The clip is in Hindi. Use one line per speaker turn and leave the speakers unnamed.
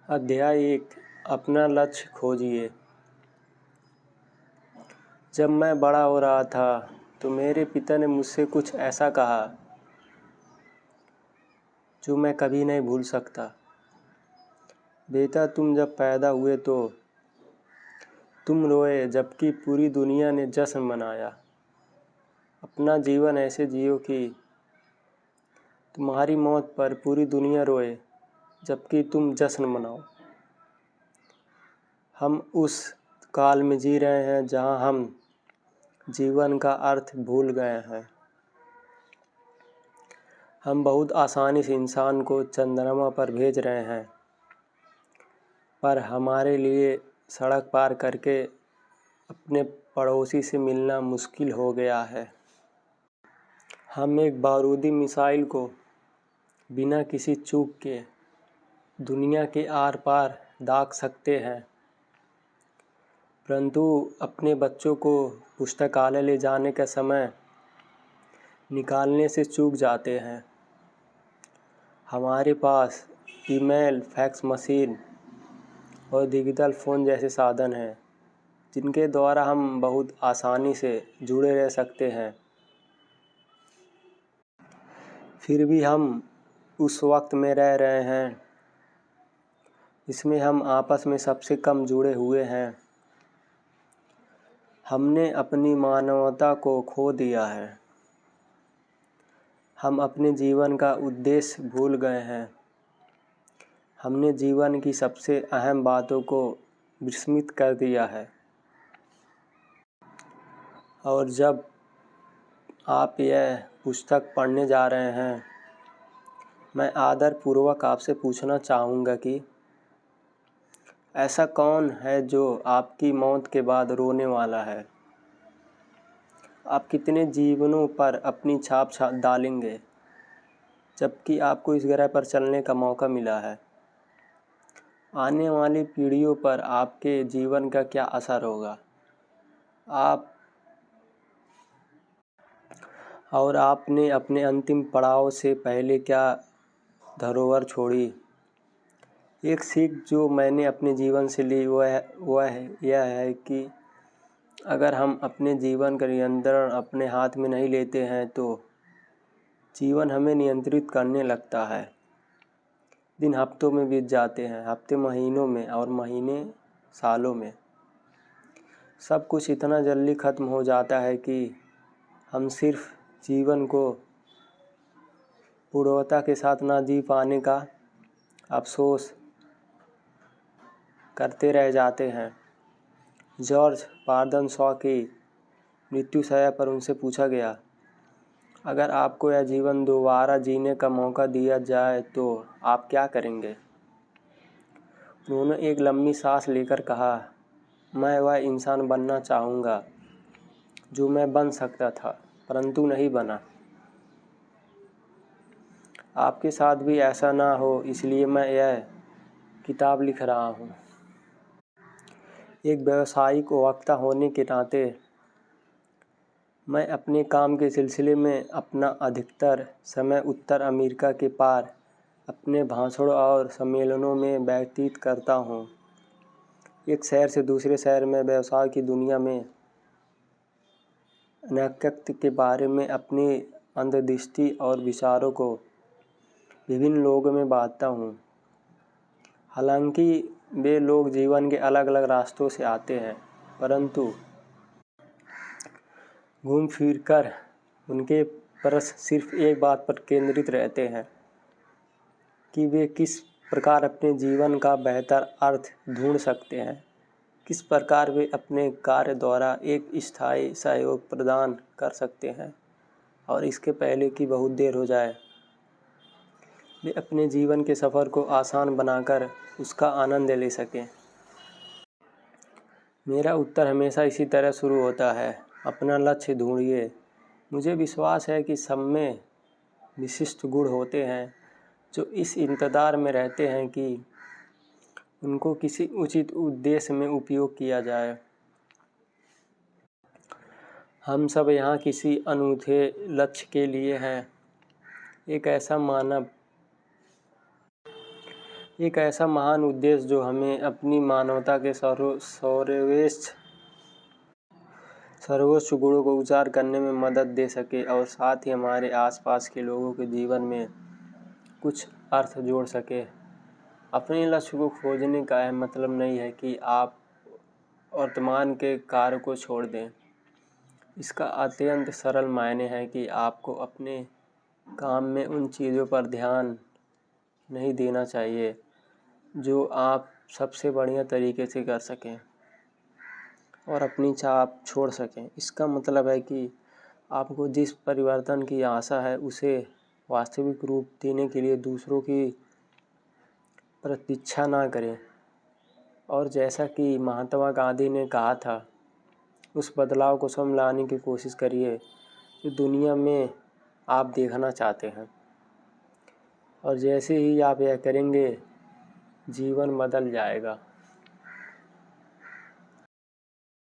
अध्याय 1। अपना लक्ष्य खोजिए। जब मैं बड़ा हो रहा था तो मेरे पिता ने मुझसे कुछ ऐसा कहा जो मैं कभी नहीं भूल सकता। बेटा, तुम जब पैदा हुए तो तुम रोए जबकि पूरी दुनिया ने जश्न मनाया। अपना जीवन ऐसे जियो कि तुम्हारी मौत पर पूरी दुनिया रोए जबकि तुम जश्न मनाओ। हम उस काल में जी रहे हैं जहां हम जीवन का अर्थ भूल गए हैं। हम बहुत आसानी से इंसान को चंद्रमा पर भेज रहे हैं, पर हमारे लिए सड़क पार करके अपने पड़ोसी से मिलना मुश्किल हो गया है। हम एक बारूदी मिसाइल को बिना किसी चूक के दुनिया के आर पार दाग सकते हैं, परंतु अपने बच्चों को पुस्तकालय ले जाने का समय निकालने से चूक जाते हैं। हमारे पास ईमेल, फैक्स मशीन और डिजिटल फ़ोन जैसे साधन हैं जिनके द्वारा हम बहुत आसानी से जुड़े रह सकते हैं। फिर भी हम उस वक्त में रह रहे हैं जिसमें हम आपस में सबसे कम जुड़े हुए हैं। हमने अपनी मानवता को खो दिया है। हम अपने जीवन का उद्देश्य भूल गए हैं। हमने जीवन की सबसे अहम बातों को विस्मृत कर दिया है। और जब आप यह पुस्तक पढ़ने जा रहे हैं, मैं आदरपूर्वक आपसे पूछना चाहूँगा कि ऐसा कौन है जो आपकी मौत के बाद रोने वाला है? आप कितने जीवनों पर अपनी छाप डालेंगे जबकि आपको इस ग्रह पर चलने का मौका मिला है? आने वाली पीढ़ियों पर आपके जीवन का क्या असर होगा? आपने अपने अंतिम पड़ाव से पहले क्या धरोहर छोड़ी? एक सीख जो मैंने अपने जीवन से ली वह यह है कि अगर हम अपने जीवन का नियंत्रण अपने हाथ में नहीं लेते हैं तो जीवन हमें नियंत्रित करने लगता है। दिन हफ्तों में बीत जाते हैं, हफ्ते महीनों में और महीने सालों में। सब कुछ इतना जल्दी ख़त्म हो जाता है कि हम सिर्फ जीवन को पूर्णता के साथ ना जी पाने का अफसोस करते रह जाते हैं। जॉर्ज बर्नार्ड शॉ की मृत्युशैया पर उनसे पूछा गया, अगर आपको यह जीवन दोबारा जीने का मौका दिया जाए तो आप क्या करेंगे? उन्होंने एक लंबी सांस लेकर कहा, मैं वह इंसान बनना चाहूँगा जो मैं बन सकता था परंतु नहीं बना। आपके साथ भी ऐसा ना हो, इसलिए मैं यह किताब लिख रहा हूँ। एक व्यावसायिक वक्ता होने के नाते मैं अपने काम के सिलसिले में अपना अधिकतर समय उत्तर अमेरिका के पार अपने भाषणों और सम्मेलनों में व्यतीत करता हूँ। एक शहर से दूसरे शहर में व्यवसाय की दुनिया में अनैतिकता के बारे में अपनी अंतर्दृष्टि और विचारों को विभिन्न लोगों में बांटता हूँ। हालांकि वे लोग जीवन के अलग अलग रास्तों से आते हैं, परंतु घूम फिर कर उनके प्रश्न सिर्फ एक बात पर केंद्रित रहते हैं कि वे किस प्रकार अपने जीवन का बेहतर अर्थ ढूंढ सकते हैं, किस प्रकार वे अपने कार्य द्वारा एक स्थायी सहयोग प्रदान कर सकते हैं और इसके पहले कि बहुत देर हो जाए वे अपने जीवन के सफ़र को आसान बनाकर उसका आनंद ले सकें। मेरा उत्तर हमेशा इसी तरह शुरू होता है, अपना लक्ष्य ढूंढिए। मुझे विश्वास है कि सब में विशिष्ट गुण होते हैं जो इस इंतज़ार में रहते हैं कि उनको किसी उचित उद्देश्य में उपयोग किया जाए। हम सब यहाँ किसी अनूठे लक्ष्य के लिए हैं। एक ऐसा मानव एक ऐसा महान उद्देश्य जो हमें अपनी मानवता के सर्वोच्च गुणों को उजागर करने में मदद दे सके और साथ ही हमारे आसपास के लोगों के जीवन में कुछ अर्थ जोड़ सके। अपने लक्ष्य को खोजने का यह मतलब नहीं है कि आप वर्तमान के कार्य को छोड़ दें। इसका अत्यंत सरल मायने है कि आपको अपने काम में उन चीज़ों पर ध्यान नहीं देना चाहिए जो आप सबसे बढ़िया तरीके से कर सकें और अपनी छाप छोड़ सकें। इसका मतलब है कि आपको जिस परिवर्तन की आशा है उसे वास्तविक रूप देने के लिए दूसरों की प्रतीक्षा ना करें। और जैसा कि महात्मा गांधी ने कहा था, उस बदलाव को स्वयं लाने की कोशिश करिए जो दुनिया में आप देखना चाहते हैं। और जैसे ही आप यह करेंगे, जीवन बदल जाएगा।